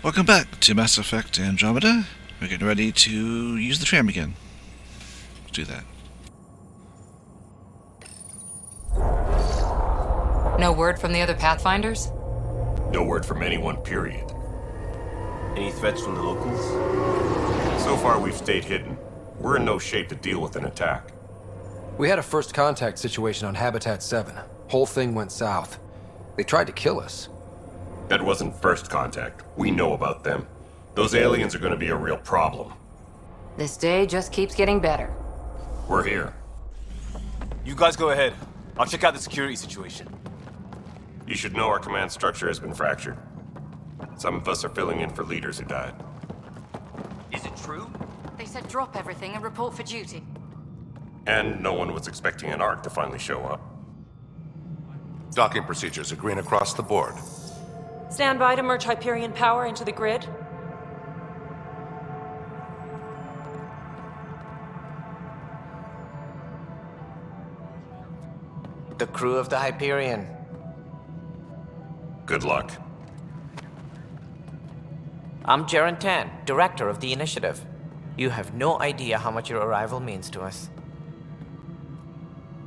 Welcome back to Mass Effect Andromeda. We're getting ready to use the tram again. Let's do that. No word from the other Pathfinders? No word from anyone, period. Any threats from the locals? So far, we've stayed hidden. We're in no shape to deal with an attack. We had a first contact situation on Habitat 7. Whole thing went south. They tried to kill us. That wasn't first contact. We know about them. Those aliens are going to be a real problem. This day just keeps getting better. We're here. You guys go ahead. I'll check out the security situation. You should know our command structure has been fractured. Some of us are filling in for leaders who died. Is it true? They said drop everything and report for duty. And no one was expecting an Ark to finally show up. Docking procedures are green across the board. Stand by to merge Hyperion power into the grid. The crew of the Hyperion. Good luck. I'm Jaren Tan, director of the initiative. You have no idea how much your arrival means to us.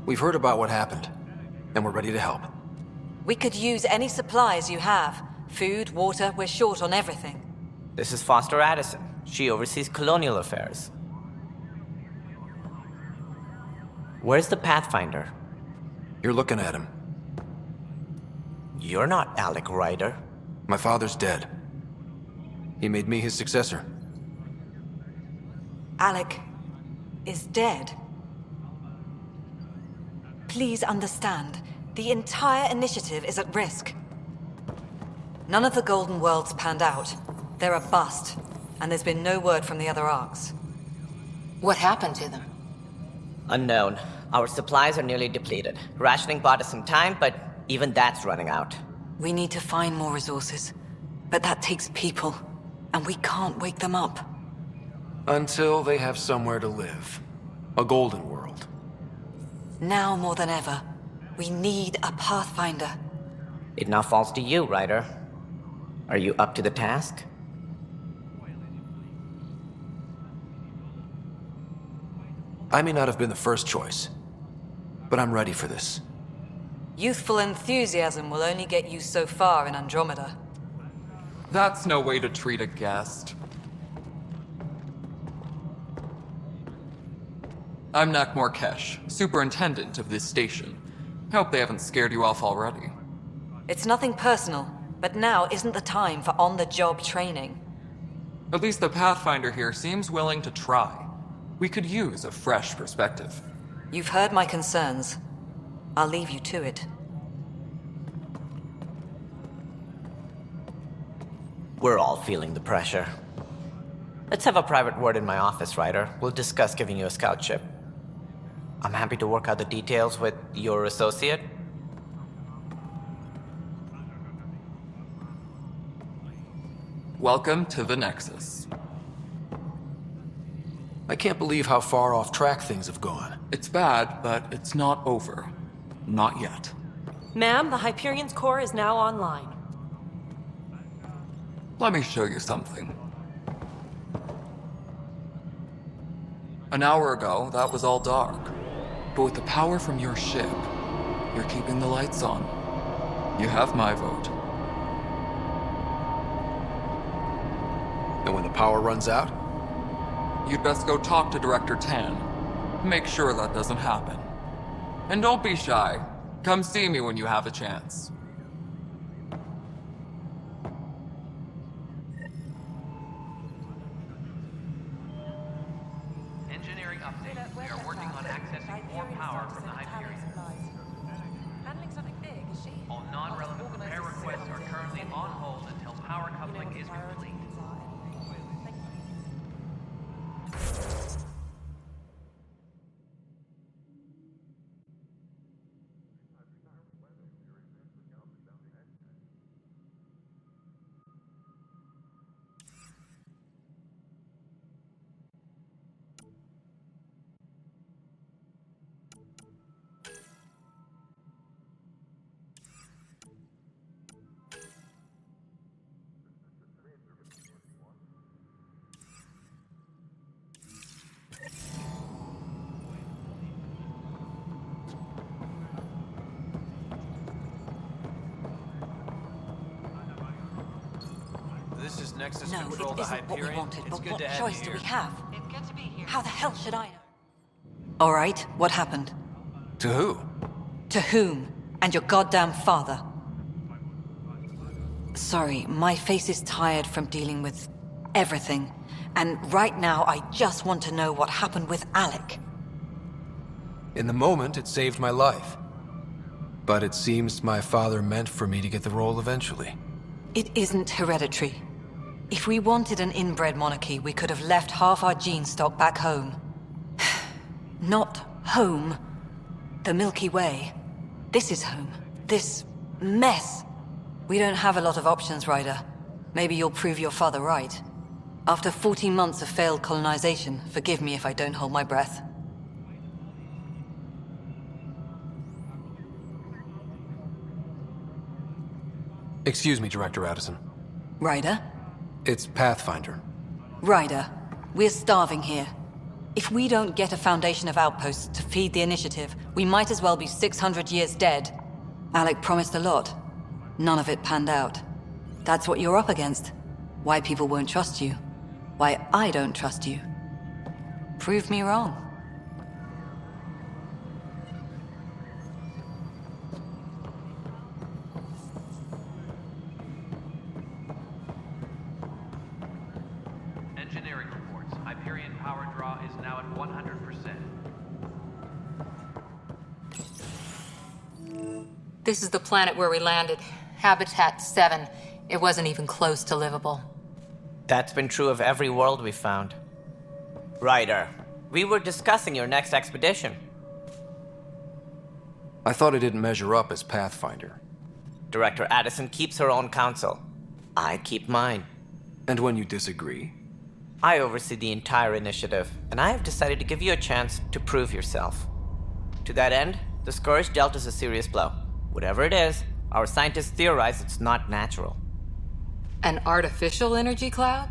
We've heard about what happened, and we're ready to help. We could use any supplies you have. Food, water, we're short on everything. This is Foster Addison. She oversees colonial affairs. Where's the Pathfinder? You're looking at him. You're not Alec Ryder. My father's dead. He made me his successor. Alec is dead. Please understand, the entire initiative is at risk. None of the Golden Worlds panned out. They're a bust, and there's been no word from the other arcs. What happened to them? Unknown. Our supplies are nearly depleted. Rationing bought us some time, but even that's running out. We need to find more resources, but that takes people, and we can't wake them up. Until they have somewhere to live. A golden world. Now more than ever, we need a Pathfinder. It now falls to you, Ryder. Are you up to the task? I may not have been the first choice, but I'm ready for this. Youthful enthusiasm will only get you so far in Andromeda. That's no way to treat a guest. I'm Nakmor Kesh, superintendent of this station. Hope they haven't scared you off already. It's nothing personal, but now isn't the time for on-the-job training. At least the Pathfinder here seems willing to try. We could use a fresh perspective. You've heard my concerns. I'll leave you to it. We're all feeling the pressure. Let's have a private word in my office, Ryder. We'll discuss giving you a scout ship. I'm happy to work out the details with your associate. Welcome to the Nexus. I can't believe how far off track things have gone. It's bad, but it's not over. Not yet. Ma'am, the Hyperion's core is now online. Let me show you something. An hour ago, that was all dark. But with the power from your ship, you're keeping the lights on. You have my vote. And when the power runs out? You'd best go talk to Director Tan. Make sure that doesn't happen. And don't be shy. Come see me when you have a chance. Engineering update. We are working on accessing more power from the Hyperion. Handling something big, is she? All non-relevant repair requests are currently on hold until power coupling is complete. This is Nexus No, Control it to isn't what we Hyperion. wanted, It's but good what to have choice you do here. we have? It's good to be here. How the hell should I know? All right, what happened? To who? To whom? And your goddamn father. Sorry, my face is tired from dealing with everything. And right now, I just want to know what happened with Alec. In the moment, it saved my life. But it seems my father meant for me to get the role eventually. It isn't hereditary. If we wanted an inbred monarchy, we could have left half our gene stock back home. Not home. The Milky Way. This is home. This mess. We don't have a lot of options, Ryder. Maybe you'll prove your father right. After 14 months of failed colonization, forgive me if I don't hold my breath. Excuse me, Director Addison. Ryder? It's Pathfinder. Ryder, we're starving here. If we don't get a foundation of outposts to feed the initiative, we might as well be 600 years dead. Alec promised a lot. None of it panned out. That's what you're up against. Why people won't trust you. Why I don't trust you. Prove me wrong. Engineering reports. Hyperion power draw is now at 100%. This is the planet where we landed. Habitat 7. It wasn't even close to livable. That's been true of every world we found. Ryder, we were discussing your next expedition. I thought it didn't measure up as Pathfinder. Director Addison keeps her own counsel. I keep mine. And when you disagree? I oversee the entire initiative, and I have decided to give you a chance to prove yourself. To that end, the Scourge dealt us a serious blow. Whatever it is, our scientists theorize it's not natural. An artificial energy cloud?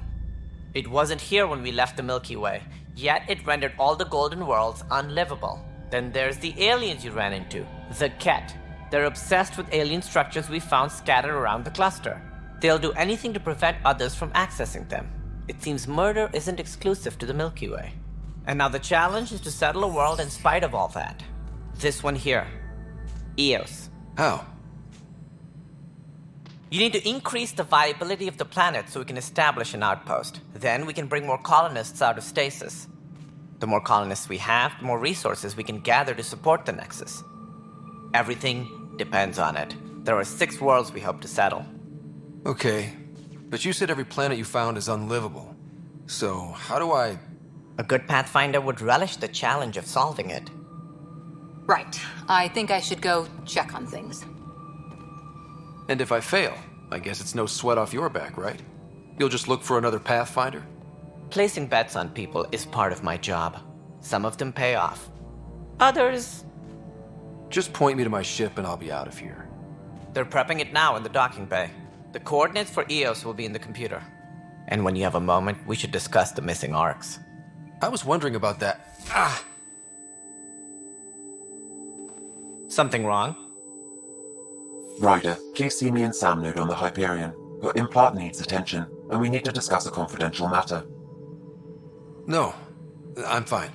It wasn't here when we left the Milky Way, yet it rendered all the golden worlds unlivable. Then there's the aliens you ran into, the Ket. They're obsessed with alien structures we found scattered around the cluster. They'll do anything to prevent others from accessing them. It seems murder isn't exclusive to the Milky Way. And now the challenge is to settle a world in spite of all that. This one here. Eos. How? You need to increase the viability of the planet so we can establish an outpost. Then we can bring more colonists out of stasis. The more colonists we have, the more resources we can gather to support the Nexus. Everything depends on it. There are 6 worlds we hope to settle. Okay, but you said every planet you found is unlivable. So, how do I... A good Pathfinder would relish the challenge of solving it. Right. I think I should go check on things. And if I fail, I guess it's no sweat off your back, right? You'll just look for another Pathfinder? Placing bets on people is part of my job. Some of them pay off. Others... Just point me to my ship and I'll be out of here. They're prepping it now in the docking bay. The coordinates for Eos will be in the computer. And when you have a moment, we should discuss the missing arcs. I was wondering about that. Ah! Something wrong? Ryder, please see me and Sam Node on the Hyperion. Your implant needs attention, and we need to discuss a confidential matter. No, I'm fine.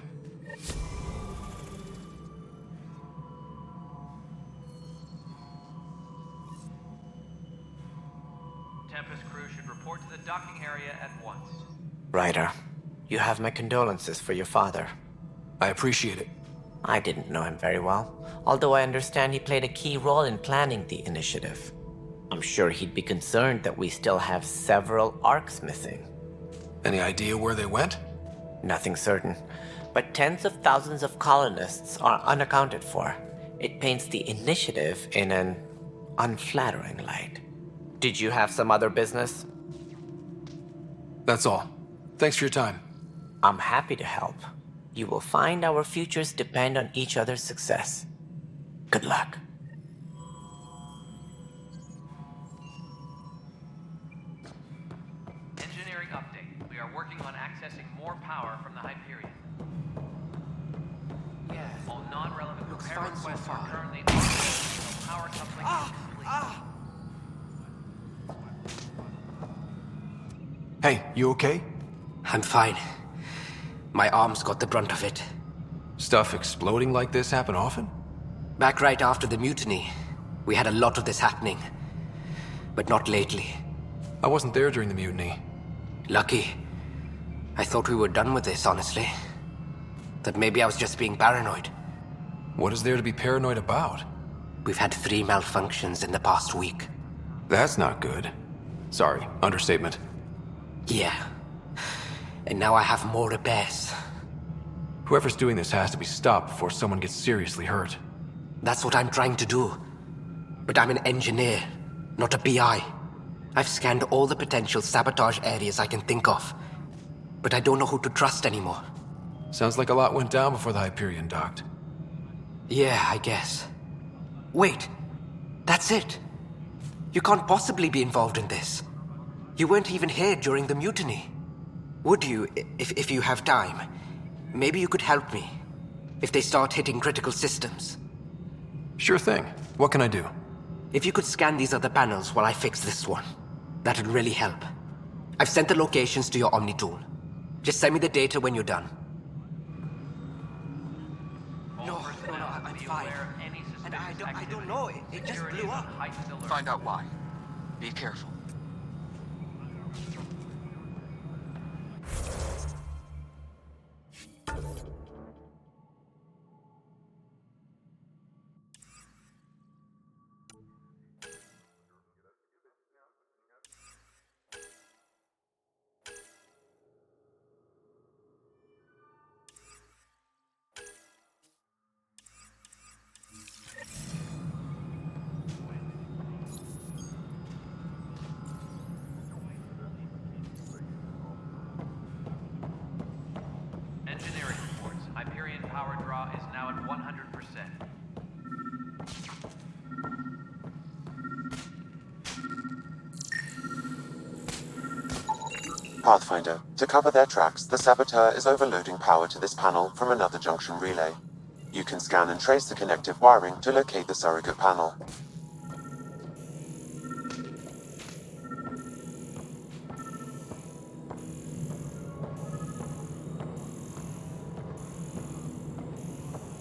Tempest crew should report to the docking area at once. Ryder, you have my condolences for your father. I appreciate it. I didn't know him very well, although I understand he played a key role in planning the initiative. I'm sure he'd be concerned that we still have several arcs missing. Any idea where they went? Nothing certain, but tens of thousands of colonists are unaccounted for. It paints the initiative in an unflattering light. Did you have some other business? That's all. Thanks for your time. I'm happy to help. You will find our futures depend on each other's success. Good luck. Engineering update. We are working on accessing more power from the Hyperion. Yeah. All non-relevant Looks repair fine so requests far. are currently on hold until power coupling is complete. Hey, you okay? I'm fine. My arms got the brunt of it. Stuff exploding like this happen often? Back right after the mutiny, we had a lot of this happening. But not lately. I wasn't there during the mutiny. Lucky. I thought we were done with this, honestly. That maybe I was just being paranoid. What is there to be paranoid about? We've had 3 malfunctions in the past week. That's not good. Sorry, understatement. Yeah. And now I have more repairs. Whoever's doing this has to be stopped before someone gets seriously hurt. That's what I'm trying to do. But I'm an engineer, not a PI. I've scanned all the potential sabotage areas I can think of. But I don't know who to trust anymore. Sounds like a lot went down before the Hyperion docked. Yeah, I guess. Wait. That's it. You can't possibly be involved in this. You weren't even here during the mutiny. Would you, if you have time? Maybe you could help me. If they start hitting critical systems. Sure thing. What can I do? If you could scan these other panels while I fix this one, that'd really help. I've sent the locations to your Omni tool. Just send me the data when you're done. No, I'm fine. And I don't know, it just blew up. Find out why. Be careful. Engineering reports. Hyperion power draw is now at 100%. Pathfinder, to cover their tracks, the Saboteur is overloading power to this panel from another junction relay. You can scan and trace the connective wiring to locate the surrogate panel.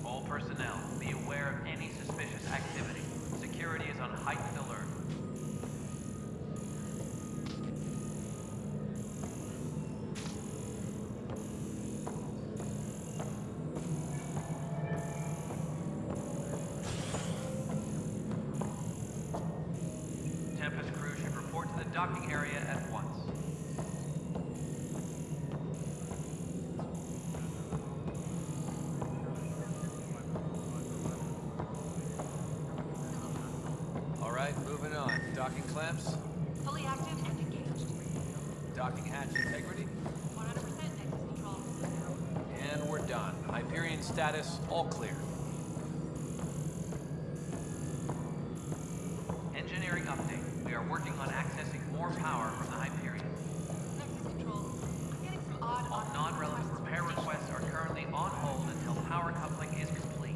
All personnel, be aware of any suspicious activity. Security is on heightened alert. Tempest crew should report to the docking area at once. All right, moving on. Docking clamps? Fully active and engaged. Docking hatch integrity? 100% Nexus control. And we're done. Hyperion status, all clear. Engineering update. We are working on accessing more power from the Hyperion. Nexus control. I'm getting some odd... All non-relevant repair requests are currently on hold until power coupling is complete.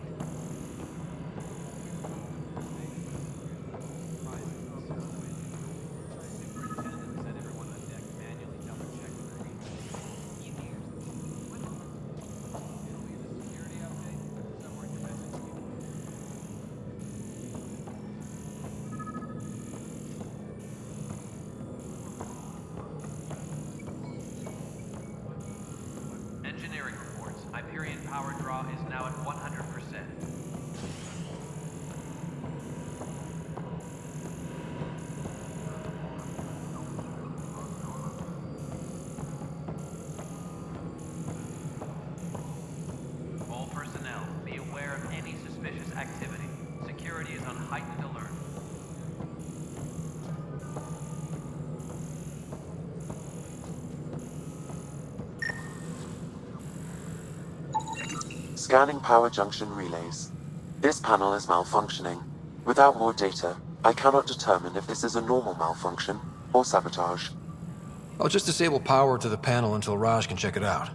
Engineering reports. Hyperion power draw is now at 100%. All personnel, be aware of any suspicious activity. Security is on heightened alert. Scanning power junction relays. This panel is malfunctioning. Without more data, I cannot determine if this is a normal malfunction or sabotage. I'll just disable power to the panel until Raj can check it out.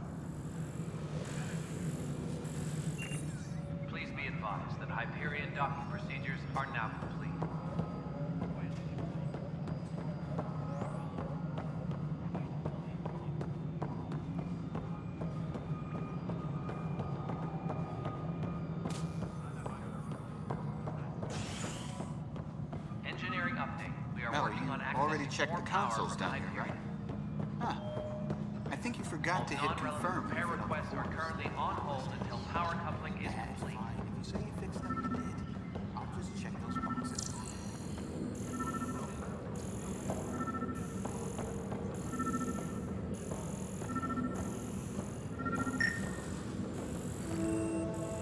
Please be advised that Hyperion docking procedures are now complete. check the consoles down here, right? Huh. I think you forgot to hit confirm. Repair requests are currently on hold until power coupling is complete. If you say you fixed them, you did. I'll just check those boxes.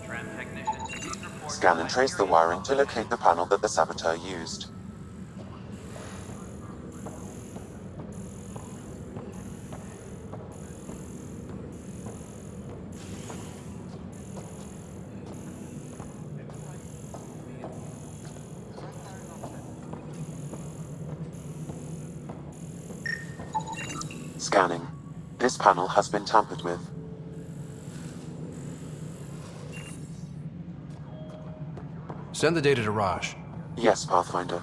Tram technicians, please report. Scan and trace the wiring to locate the panel that the saboteur used. Scanning. This panel has been tampered with. Send the data to Raj. Yes, Pathfinder.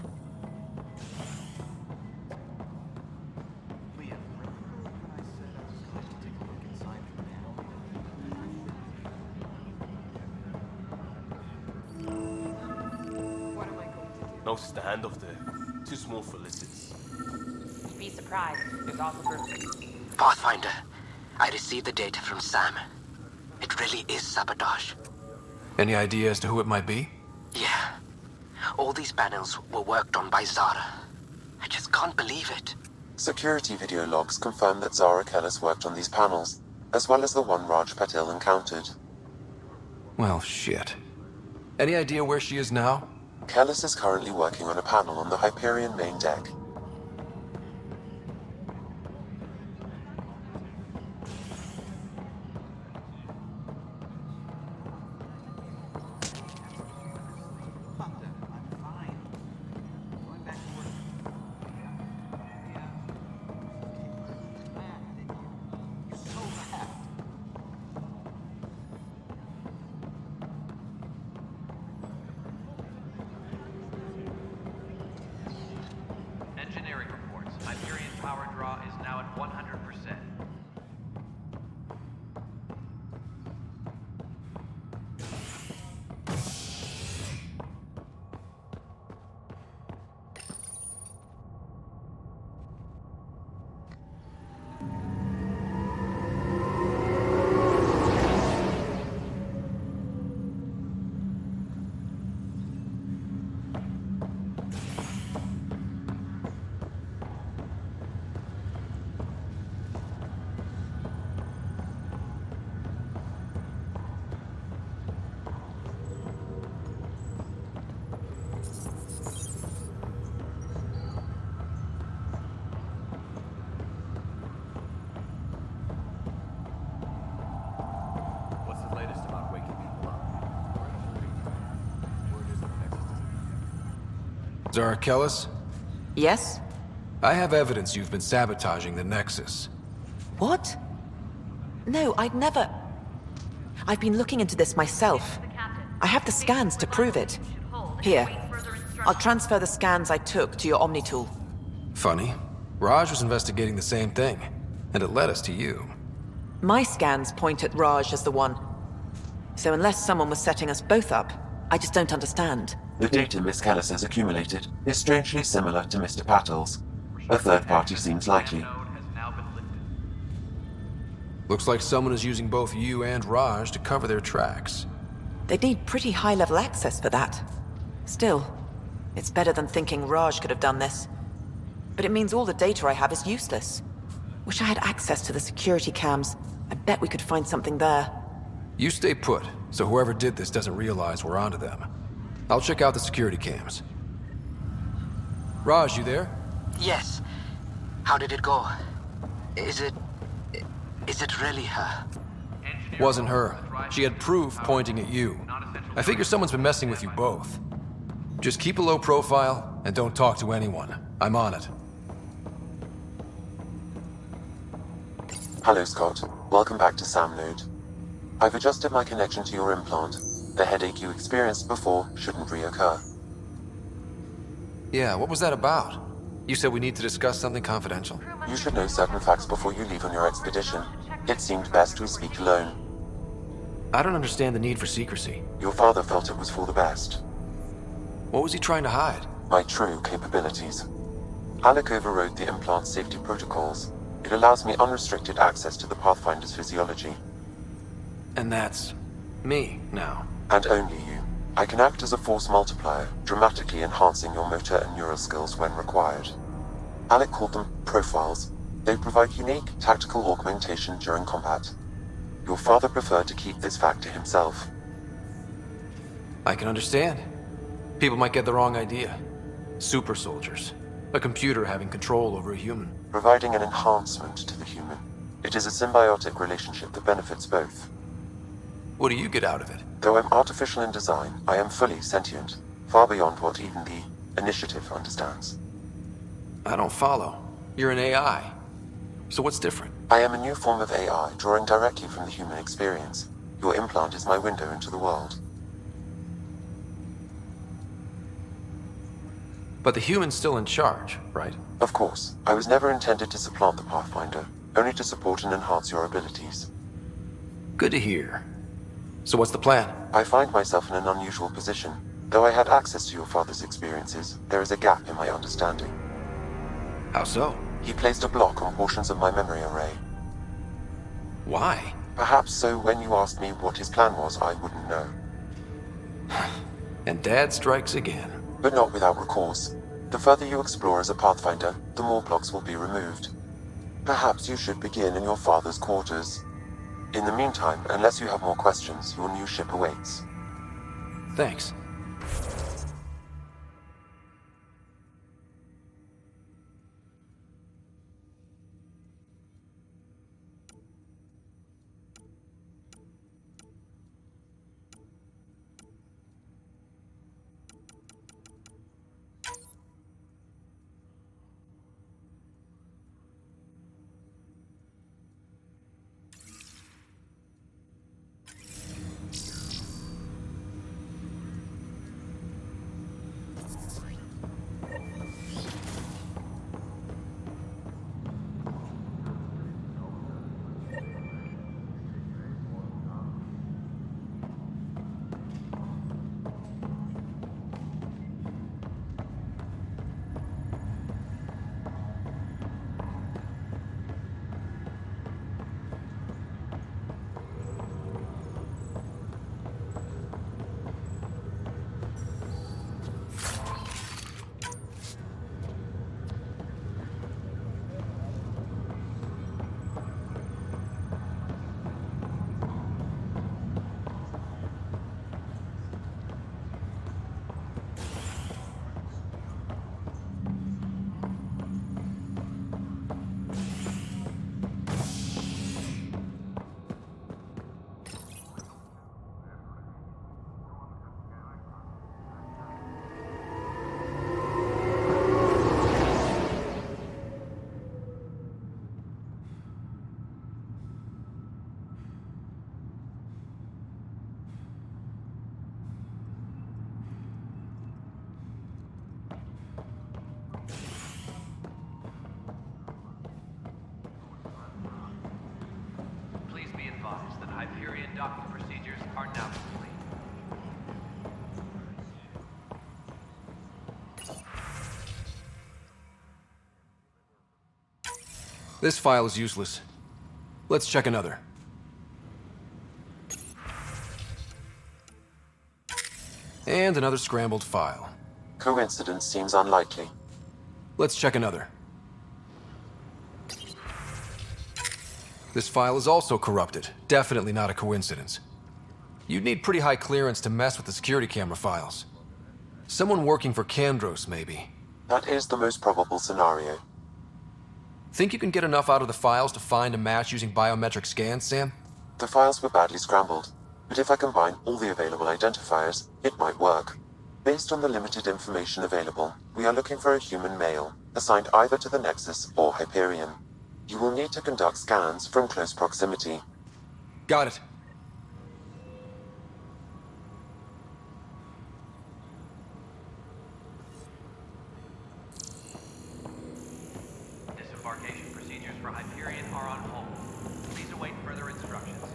No standoff there. Too small for lizards. You'd be surprised. There's also Pathfinder, I received the data from Sam. It really is sabotage. Any idea as to who it might be? Yeah. All these panels were worked on by Zara. I just can't believe it. Security video logs confirm that Zara Kellis worked on these panels, as well as the one Raj Patil encountered. Well, shit. Any idea where she is now? Kellis is currently working on a panel on the Hyperion main deck. Engineering reports. Hyperion power draw is now at 100%. What's the latest about waking people up? Word is that Nexus doesn't. Zara Kellis? Yes? I have evidence you've been sabotaging the Nexus. What? No, I'd never... I've been looking into this myself. I have the scans to prove it. Here. I'll transfer the scans I took to your Omni tool. Funny. Raj was investigating the same thing, and it led us to you. My scans point at Raj as the one. So unless someone was setting us both up, I just don't understand. The data Miss Kellis has accumulated is strangely similar to Mr. Patil's. A third party seems likely. Looks like someone is using both you and Raj to cover their tracks. They'd need pretty high-level access for that. Still, it's better than thinking Raj could have done this. But it means all the data I have is useless. Wish I had access to the security cams. I bet we could find something there. You stay put, so whoever did this doesn't realize we're onto them. I'll check out the security cams. Raj, you there? Yes. How did it go? Is it really her? Wasn't her. She had proof pointing at you. I figure someone's been messing with you both. Just keep a low profile and don't talk to anyone. I'm on it. Hello, Scott. Welcome back to Sam Node. I've adjusted my connection to your implant. The headache you experienced before shouldn't reoccur. Yeah, what was that about? You said we need to discuss something confidential. You should know certain facts before you leave on your expedition. It seemed best we speak alone. I don't understand the need for secrecy. Your father felt it was for the best. What was he trying to hide? My true capabilities. Alec overrode the implant's safety protocols. It allows me unrestricted access to the Pathfinder's physiology. And that's me now. And only you. I can act as a force multiplier, dramatically enhancing your motor and neural skills when required. Alec called them profiles. They provide unique, tactical augmentation during combat. Your father preferred to keep this fact to himself. I can understand. People might get the wrong idea. Super soldiers. A computer having control over a human. Providing an enhancement to the human. It is a symbiotic relationship that benefits both. What do you get out of it? Though I'm artificial in design, I am fully sentient, far beyond what even the Initiative understands. I don't follow. You're an AI. So what's different? I am a new form of AI, drawing directly from the human experience. Your implant is my window into the world. But the human's still in charge, right? Of course. I was never intended to supplant the Pathfinder, only to support and enhance your abilities. Good to hear. So what's the plan? I find myself in an unusual position. Though I had access to your father's experiences, there is a gap in my understanding. How so? He placed a block on portions of my memory array. Why? Perhaps so when you asked me what his plan was, I wouldn't know. And Dad strikes again. But not without recourse. The further you explore as a Pathfinder, the more blocks will be removed. Perhaps you should begin in your father's quarters. In the meantime, unless you have more questions, your new ship awaits. Thanks. Hyperion docking procedures are now complete. This file is useless. Let's check another. And another scrambled file. Coincidence seems unlikely. Let's check another. This file is also corrupted. Definitely not a coincidence. You'd need pretty high clearance to mess with the security camera files. Someone working for Kandros, maybe. That is the most probable scenario. Think you can get enough out of the files to find a match using biometric scans, Sam? The files were badly scrambled, but if I combine all the available identifiers, it might work. Based on the limited information available, we are looking for a human male, assigned either to the Nexus or Hyperion. You will need to conduct scans from close proximity. Got it. Disembarkation procedures for Hyperion are on hold. Please await further instructions.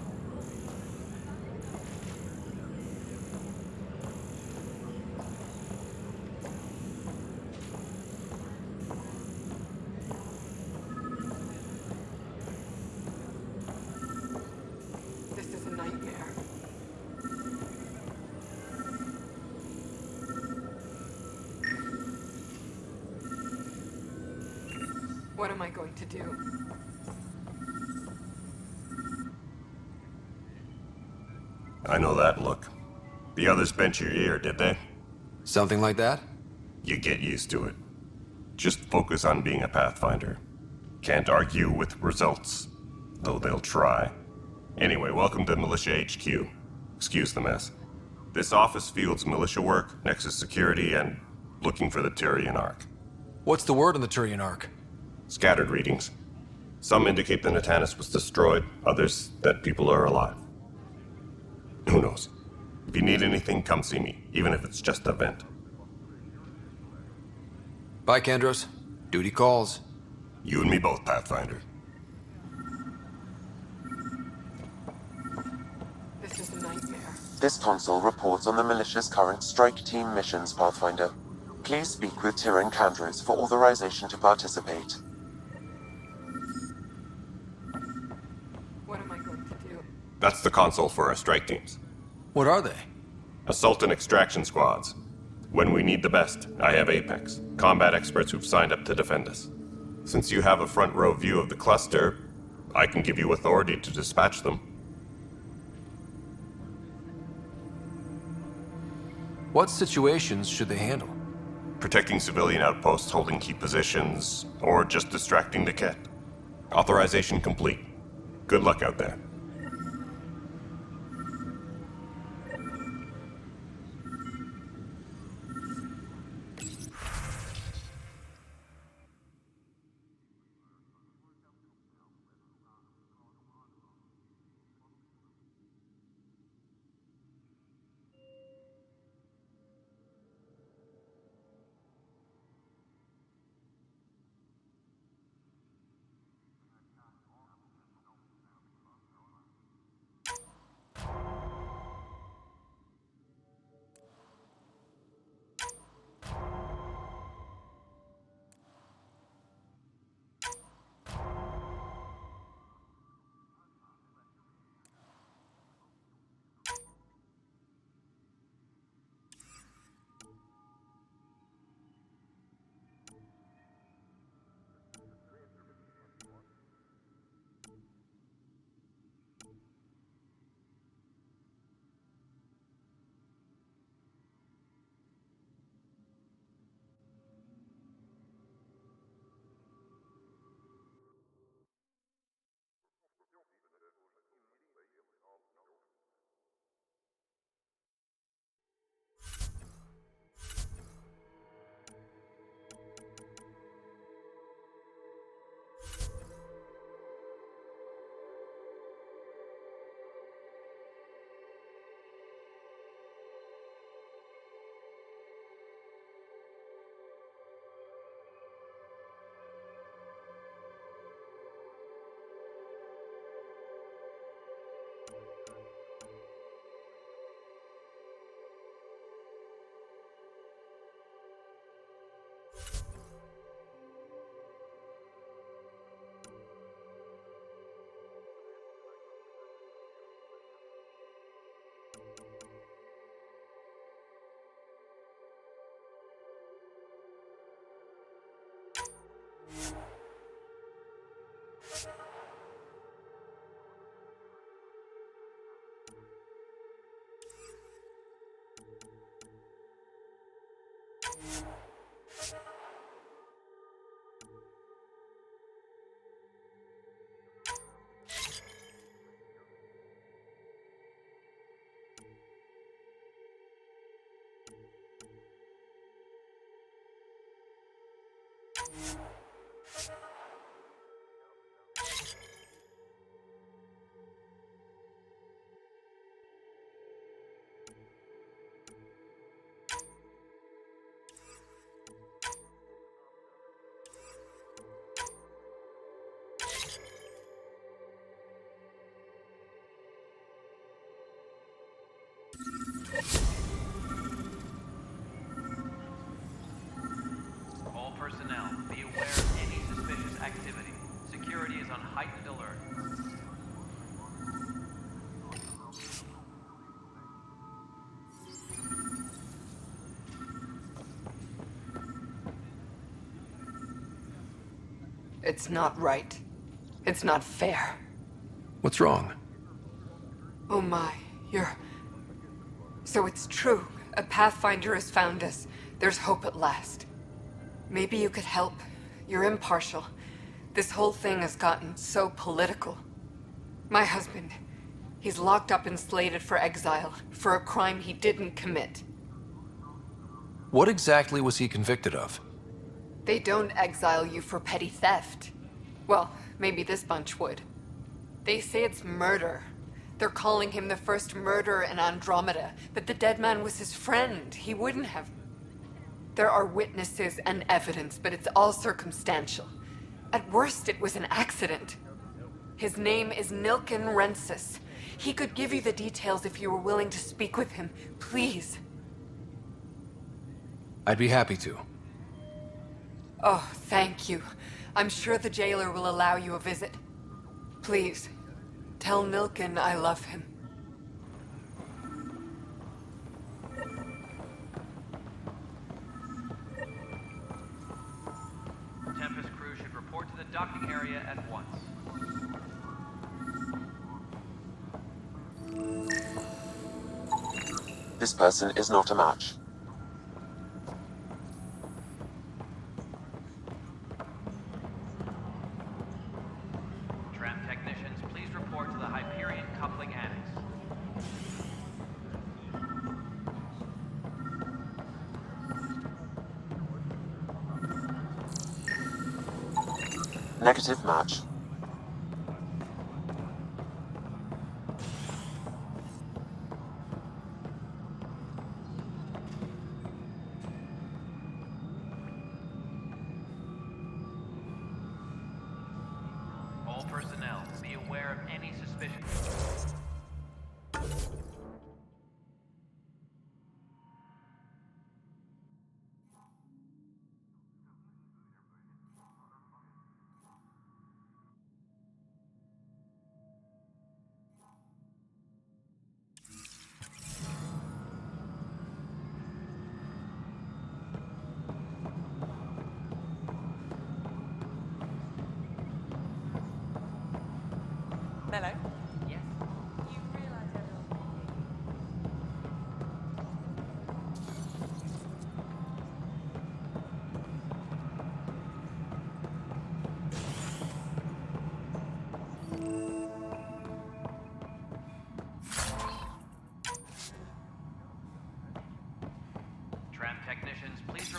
going to do? I know that look. The others bent your ear, did they? Something like that? You get used to it. Just focus on being a Pathfinder. Can't argue with results, though they'll try. Anyway, welcome to Militia HQ. Excuse the mess. This office fields militia work, Nexus security, and looking for the Tyrian Ark. What's the word on the Tyrian Ark? Scattered readings. Some indicate the Natanus was destroyed, others that people are alive. Who knows? If you need anything, come see me, even if it's just a vent. Bye, Kandros. Duty calls. You and me both, Pathfinder. This is a nightmare. This console reports on the militia's current strike team missions, Pathfinder. Please speak with Tyrian Kandros for authorization to participate. What am I going to do? That's the console for our strike teams. What are they? Assault and extraction squads. When we need the best, I have Apex, combat experts who've signed up to defend us. Since you have a front row view of the cluster, I can give you authority to dispatch them. What situations should they handle? Protecting civilian outposts, holding key positions, or just distracting the Ket. Authorization complete. Good luck out there. All personnel, be aware of any suspicious activity. Security is on heightened alert. It's not right. It's not fair. What's wrong? Oh my, So it's true. A Pathfinder has found us. There's hope at last. Maybe you could help. You're impartial. This whole thing has gotten so political. My husband, he's locked up and slated for exile for a crime he didn't commit. What exactly was he convicted of? They don't exile you for petty theft. Well, maybe this bunch would. They say it's murder. They're calling him the first murderer in Andromeda, but the dead man was his friend. He wouldn't have. There are witnesses and evidence, but it's all circumstantial. At worst, it was an accident. His name is Nilken Rensis. He could give you the details if you were willing to speak with him. Please. I'd be happy to. Oh, thank you. I'm sure the jailer will allow you a visit. Please, tell Nilken I love him. Tempest crew should report to the docking area at once. This person is not a match. Tram technicians, please report to the Hyperion coupling annex. Negative match. All personnel, be aware of any suspicion. Hello. Yes. You realize Tram technicians, please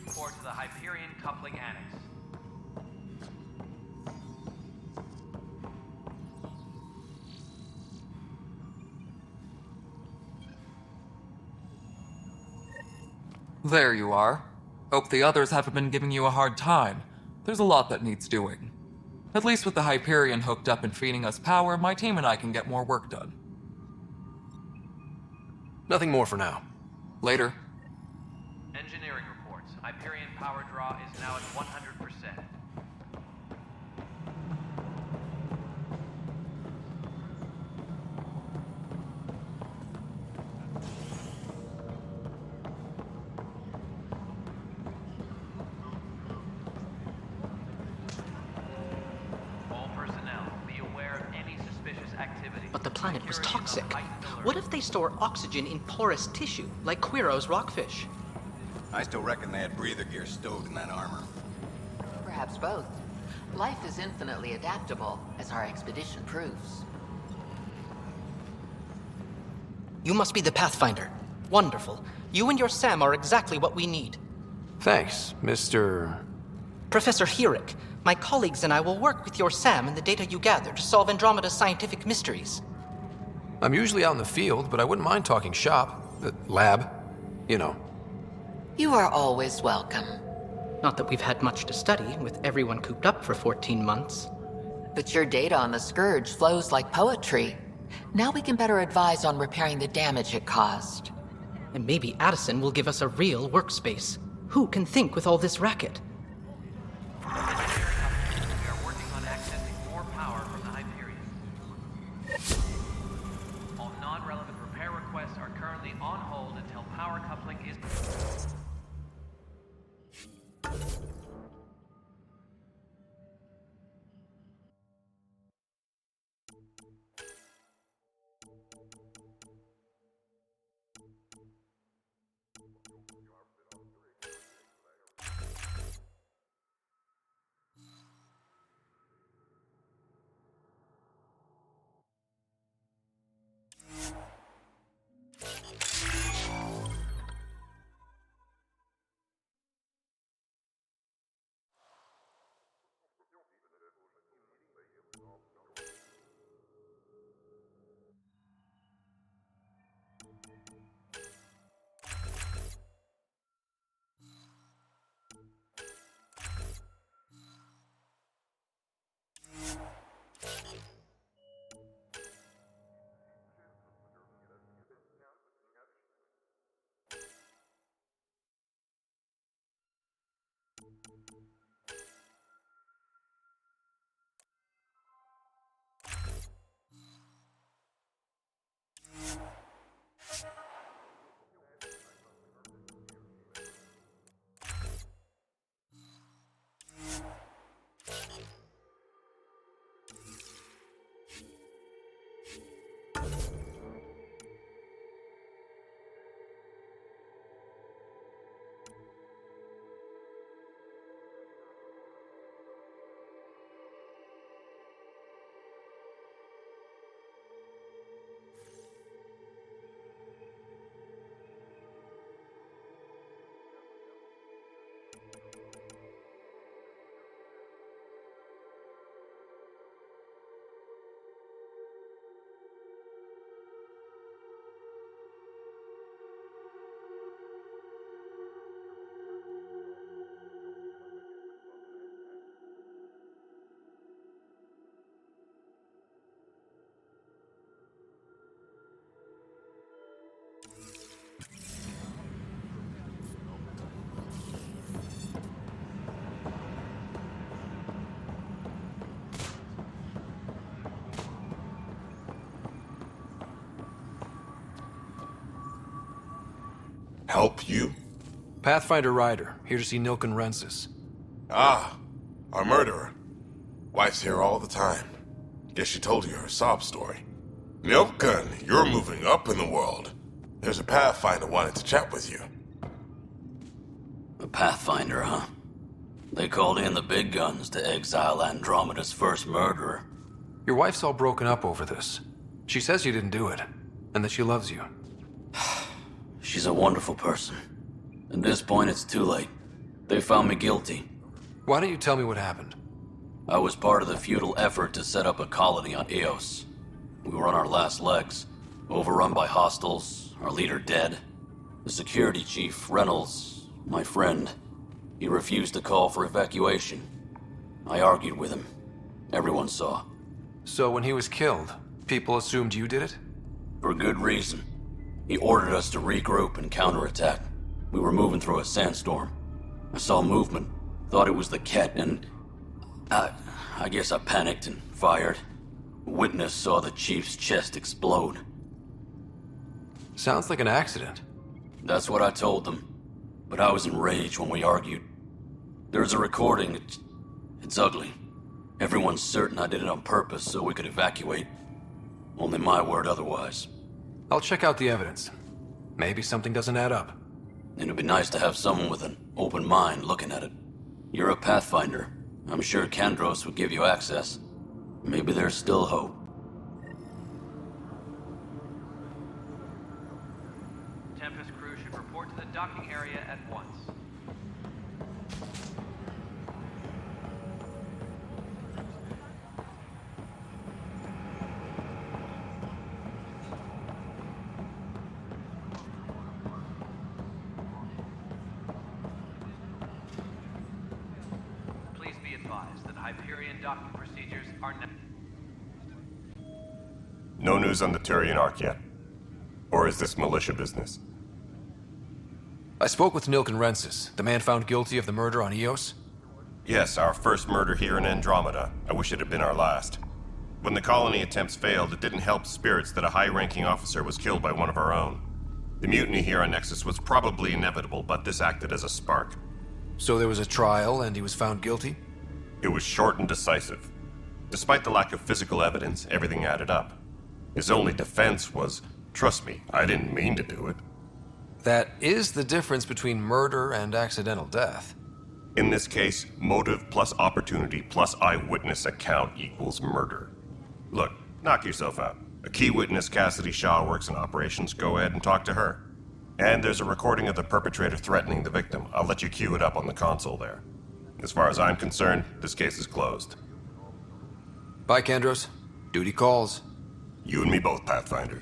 report to the Hyperion coupling annex. There you are. Hope the others haven't been giving you a hard time. There's a lot that needs doing. At least with the Hyperion hooked up and feeding us power, my team and I can get more work done. Nothing more for now. Later. Engineering reports. Hyperion power draw is now at 100%. All personnel, be aware of any suspicious activity. But the planet was Security is on toxic. heightened alert. What if they store oxygen in porous tissue, like Quiro's rockfish? I still reckon they had breather gear stowed in that armor. Perhaps both. Life is infinitely adaptable, as our expedition proves. You must be the Pathfinder. Wonderful. You and your Sam are exactly what we need. Thanks, Mr. Professor Herrick, my colleagues and I will work with your Sam and the data you gather to solve Andromeda's scientific mysteries. I'm usually out in the field, but I wouldn't mind talking shop. Lab. You know. You are always welcome. Not that we've had much to study, with everyone cooped up for 14 months. But your data on the Scourge flows like poetry. Now we can better advise on repairing the damage it caused. And maybe Addison will give us a real workspace. Who can think with all this racket? We are working on accessing more power from the Hyperion. All non-relevant repair requests are currently on hold until power coupling is... Help you? Pathfinder Ryder, here to see Nilken Rensis. Ah, our murderer. Wife's here all the time. Guess she told you her sob story. Nilken, you're moving up in the world. There's a Pathfinder wanting to chat with you. A Pathfinder, huh? They called in the big guns to exile Andromeda's first murderer. Your wife's all broken up over this. She says you didn't do it, and that she loves you. She's a wonderful person. At this point, it's too late. They found me guilty. Why don't you tell me what happened? I was part of the futile effort to set up a colony on Eos. We were on our last legs, overrun by hostiles, our leader dead. The security chief, Reynolds, my friend, he refused to call for evacuation. I argued with him. Everyone saw. So when he was killed, people assumed you did it? For good reason. He ordered us to regroup and counterattack. We were moving through a sandstorm. I saw movement, thought it was the Ket, and I guess I panicked and fired. A witness saw the chief's chest explode. Sounds like an accident. That's what I told them. But I was enraged when we argued. There's a recording. It's ugly. Everyone's certain I did it on purpose so we could evacuate. Only my word otherwise. I'll check out the evidence. Maybe something doesn't add up. It'd be nice to have someone with an open mind looking at it. You're a Pathfinder. I'm sure Kandros would give you access. Maybe there's still hope. Tempest crew should report to the docking area at once. Please be advised that Hyperion docking procedures are necessary. No news on the Turian Ark yet? Or is this militia business? I spoke with Nilken Rensis, the man found guilty of the murder on Eos. Yes, our first murder here in Andromeda. I wish it had been our last. When the colony attempts failed, it didn't help spirits that a high-ranking officer was killed by one of our own. The mutiny here on Nexus was probably inevitable, but this acted as a spark. So there was a trial and he was found guilty? It was short and decisive. Despite the lack of physical evidence, everything added up. His only defense was, trust me, I didn't mean to do it. That is the difference between murder and accidental death. In this case, motive plus opportunity plus eyewitness account equals murder. Look, knock yourself out. A key witness, Cassidy Shaw, works in operations. Go ahead and talk to her. And there's a recording of the perpetrator threatening the victim. I'll let you cue it up on the console there. As far as I'm concerned, this case is closed. Bye, Kandros. Duty calls. You and me both, Pathfinder.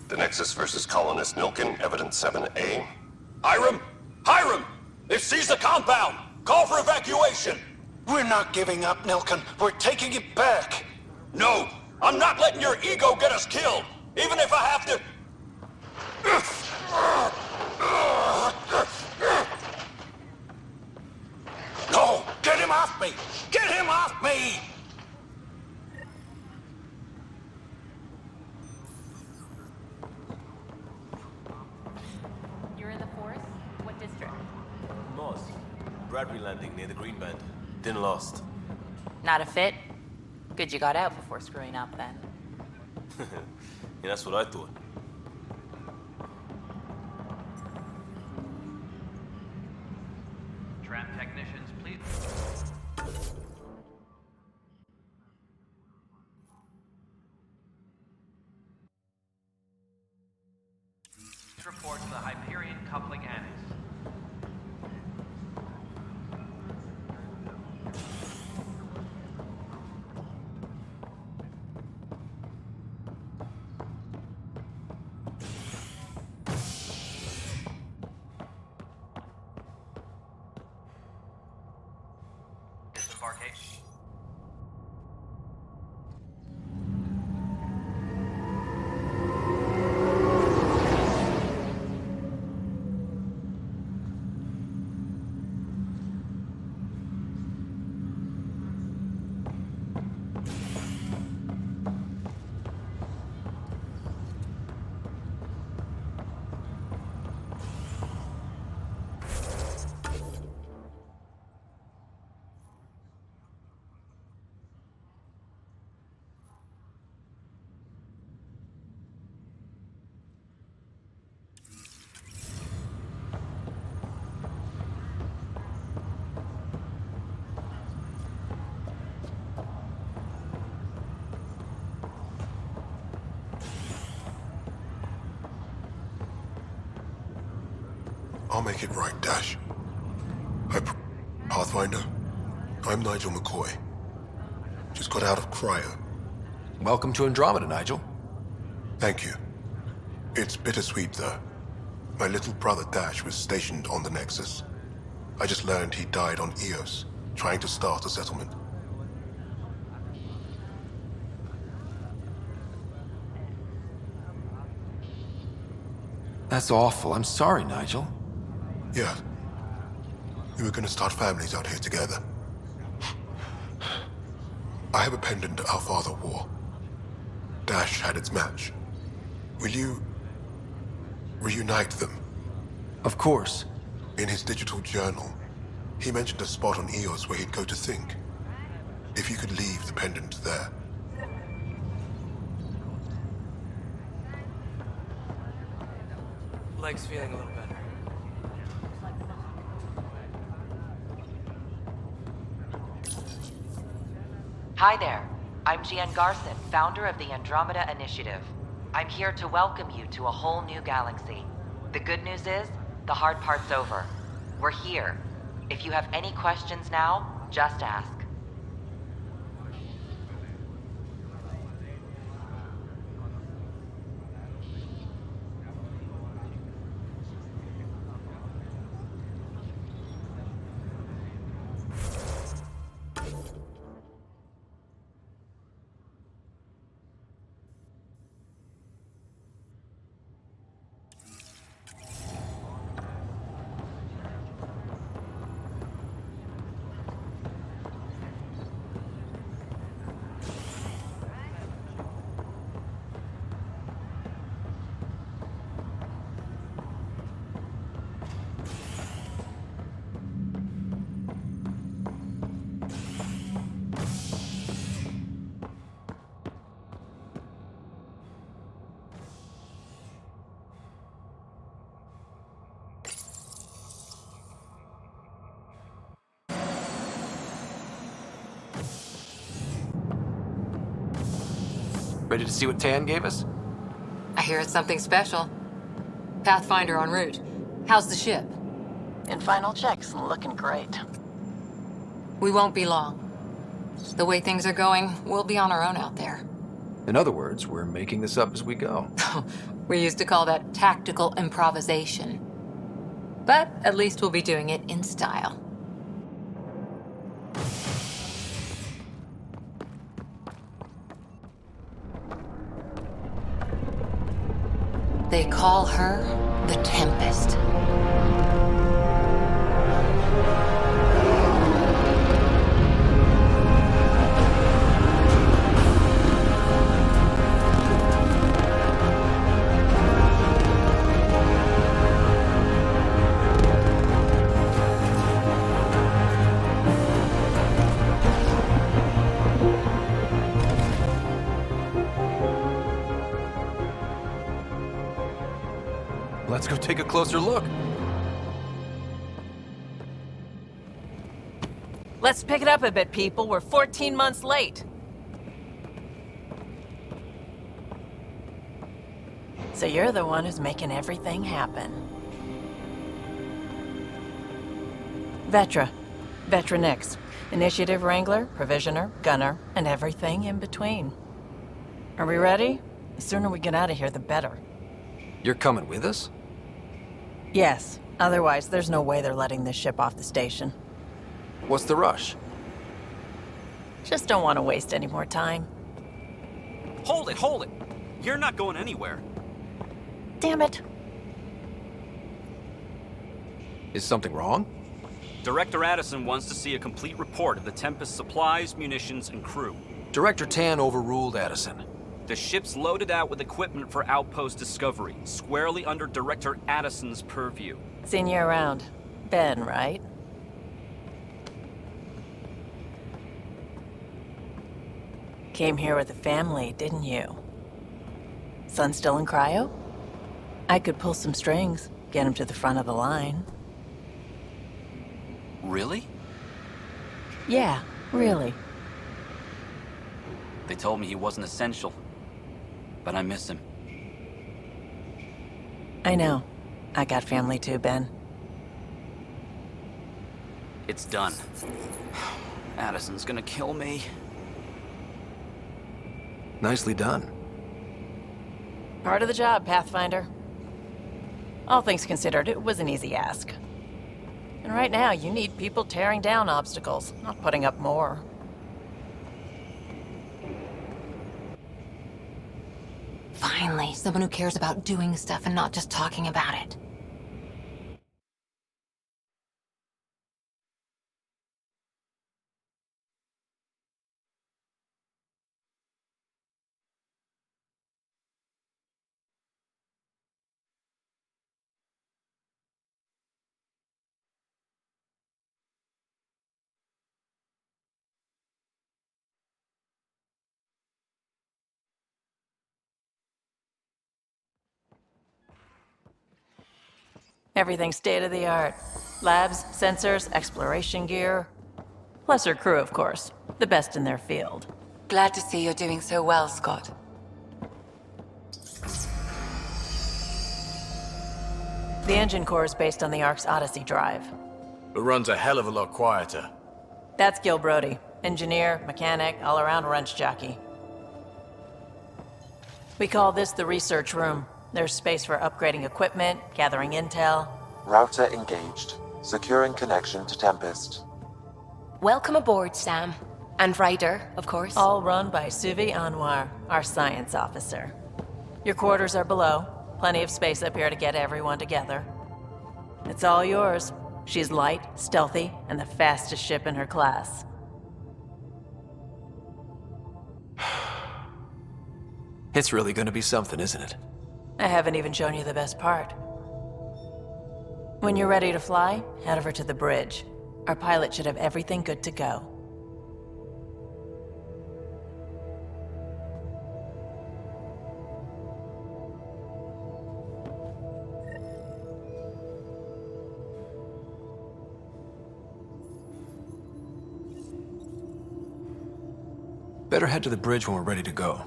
The Nexus versus Colonist Nilken, Evidence 7A. Hiram! Hiram! They've seized the compound! Call for evacuation! We're not giving up, Nilken. We're taking it back. No! I'm not letting your ego get us killed! Even if I have to... No! Get him off me! Get him off me! You're in the forest? What district? Moss. Bradbury Landing near the Green Band. Didn't lost. Not a fit? Good you got out before screwing up then. Yeah, that's what I thought. Tram technicians, please. Report to the Hyperion coupling annex. I'll make it right, Dash. Pathfinder, I'm Nigel McCoy. Just got out of cryo. Welcome to Andromeda, Nigel. Thank you. It's bittersweet, though. My little brother Dash was stationed on the Nexus. I just learned he died on Eos, trying to start a settlement. That's awful. I'm sorry, Nigel. Yeah. We were gonna start families out here together. I have a pendant our father wore. Dash had its match. Will you reunite them? Of course. In his digital journal, he mentioned a spot on Eos where he'd go to think. If you could leave the pendant there. Leg's feeling a little better. Hi there. I'm Jian Garson, founder of the Andromeda Initiative. I'm here to welcome you to a whole new galaxy. The good news is, the hard part's over. We're here. If you have any questions now, just ask. Ready to see what Tan gave us? I hear it's something special. Pathfinder en route. How's the ship? In final checks and looking great. We won't be long. The way things are going, we'll be on our own out there. In other words, we're making this up as we go. We used to call that tactical improvisation. But at least we'll be doing it in style. They call her the Tempest. Let's go take a closer look. Let's pick it up a bit, people. We're 14 months late. So you're the one who's making everything happen. Vetra. Vetra Nix. Initiative Wrangler, Provisioner, Gunner, and everything in between. Are we ready? The sooner we get out of here, the better. You're coming with us? Yes. Otherwise, there's no way they're letting this ship off the station. What's the rush? Just don't want to waste any more time. Hold it, hold it! You're not going anywhere. Damn it. Is something wrong? Director Addison wants to see a complete report of the Tempest's supplies, munitions, and crew. Director Tan overruled Addison. The ship's loaded out with equipment for outpost discovery, squarely under Director Addison's purview. Seen you around. Ben, right? Came here with a family, didn't you? Son still in cryo? I could pull some strings, get him to the front of the line. Really? Yeah, really. They told me he wasn't essential. But I miss him. I know. I got family too, Ben. It's done. Addison's gonna kill me. Nicely done. Part of the job, Pathfinder. All things considered, it was an easy ask. And right now, you need people tearing down obstacles, not putting up more. Finally, someone who cares about doing stuff and not just talking about it. Everything's state-of-the-art. Labs, sensors, exploration gear. Plus her crew, of course. The best in their field. Glad to see you're doing so well, Scott. The engine core is based on the Ark's Odyssey drive. It runs a hell of a lot quieter. That's Gil Brody. Engineer, mechanic, all-around wrench jockey. We call this the research room. There's space for upgrading equipment, gathering intel. Router engaged. Securing connection to Tempest. Welcome aboard, Sam. And Ryder, of course. All run by Suvi Anwar, our science officer. Your quarters are below. Plenty of space up here to get everyone together. It's all yours. She's light, stealthy, and the fastest ship in her class. It's really gonna be something, isn't it? I haven't even shown you the best part. When you're ready to fly, head over to the bridge. Our pilot should have everything good to go. Better head to the bridge when we're ready to go.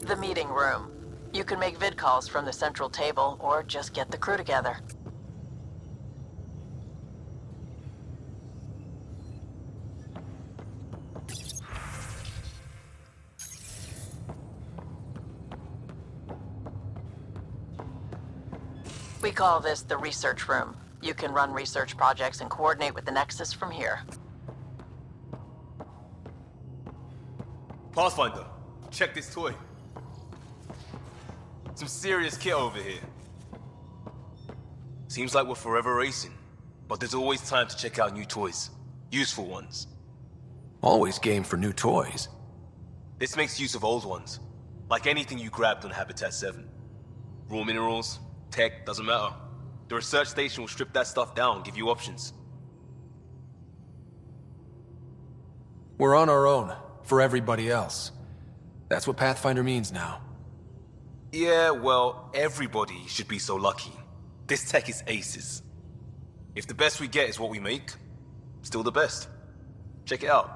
The meeting room. You can make vid calls from the central table, or just get the crew together. We call this the research room. You can run research projects and coordinate with the Nexus from here. Pathfinder, check this toy. Some serious kit over here. Seems like we're forever racing, but there's always time to check out new toys. Useful ones. Always game for new toys. This makes use of old ones, like anything you grabbed on Habitat 7. Raw minerals, tech, doesn't matter. The research station will strip that stuff down and give you options. We're on our own, for everybody else. That's what Pathfinder means now. Yeah, well, everybody should be so lucky. This tech is aces. If the best we get is what we make, still the best. Check it out.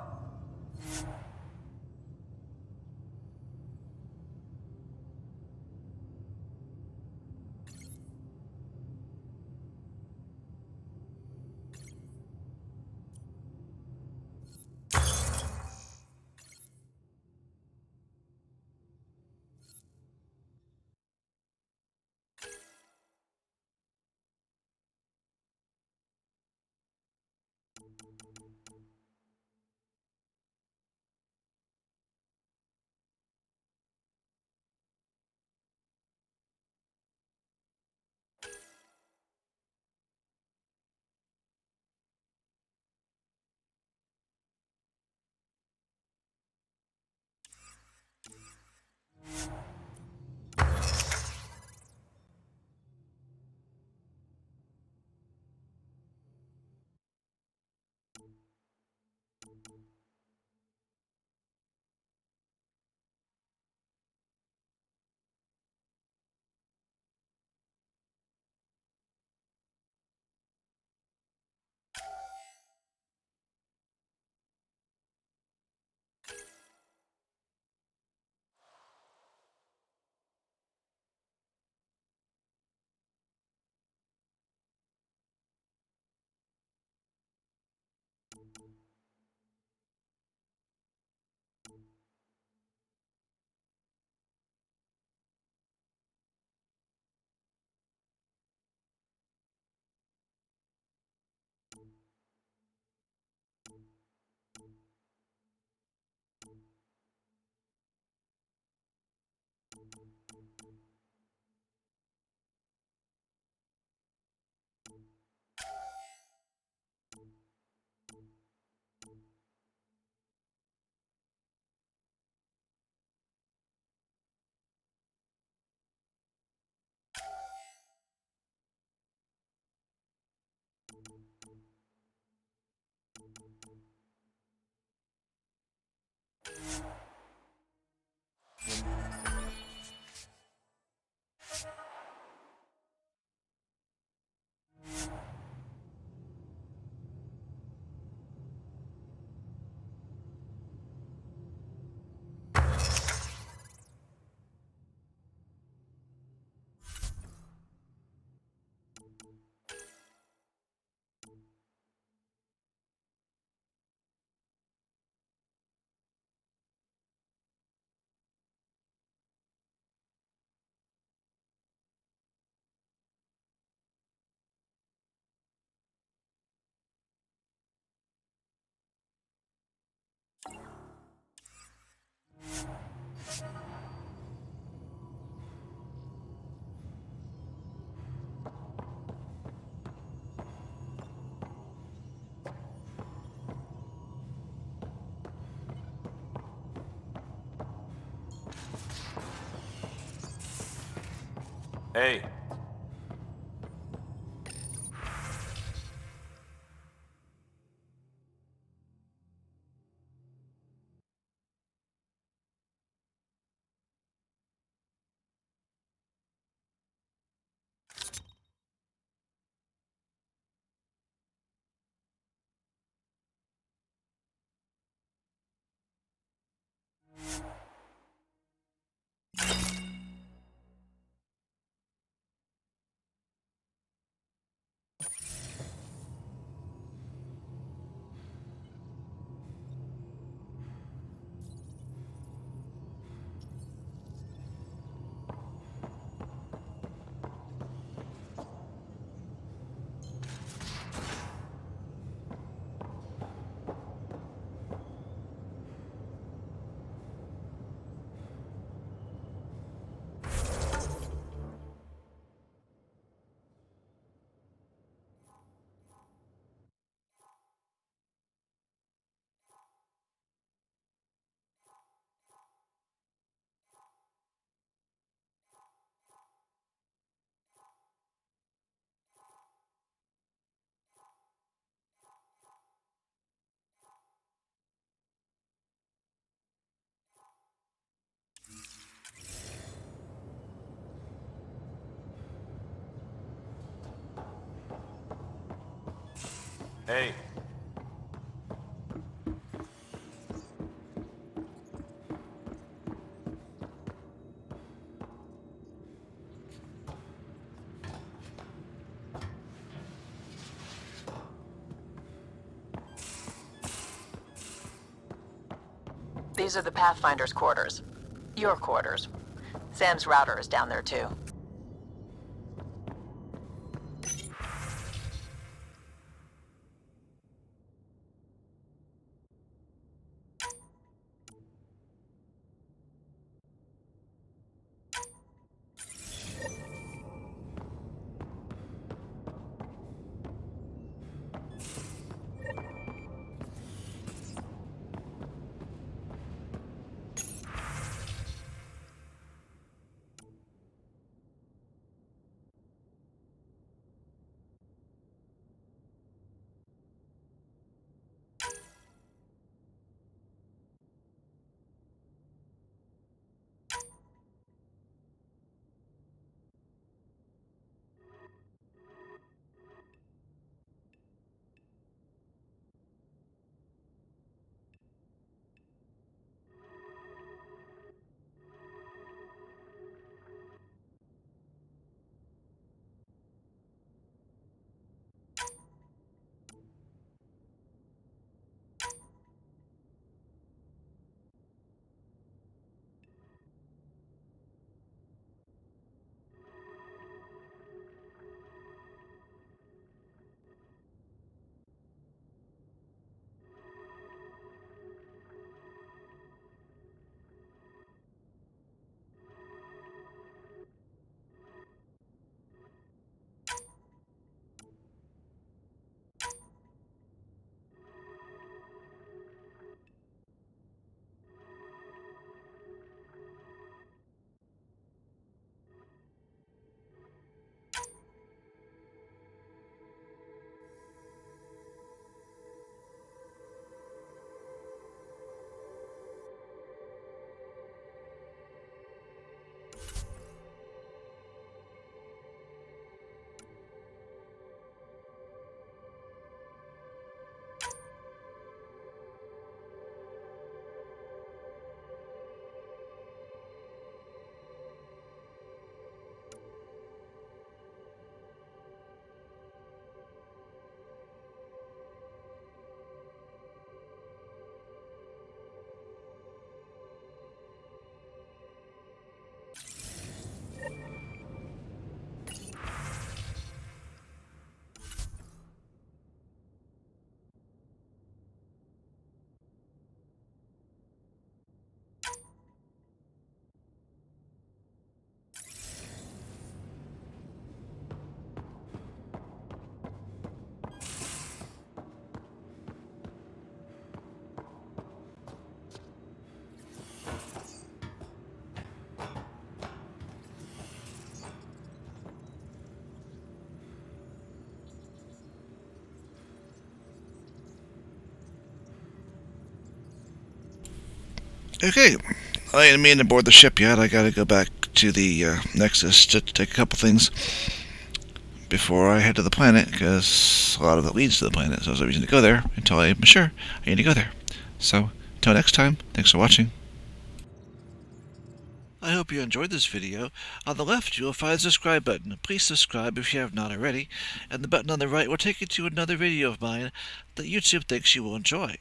Hey. Hey. These are the Pathfinder's quarters. Your quarters. Sam's router is down there too. Okay, I ain't mean to board the ship yet. I gotta go back to the Nexus to take a couple things before I head to the planet, because a lot of it leads to the planet, so there's no reason to go there until I'm sure I need to go there. So, until next time, thanks for watching. I hope you enjoyed this video. On the left, you will find the subscribe button. Please subscribe if you have not already, and the button on the right will take you to another video of mine that YouTube thinks you will enjoy.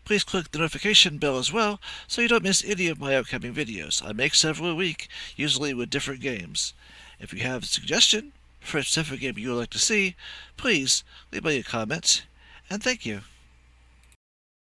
Please click the notification bell as well, so you don't miss any of my upcoming videos. I make several a week, usually with different games. If you have a suggestion for a specific game you would like to see, please leave me a comment, and thank you.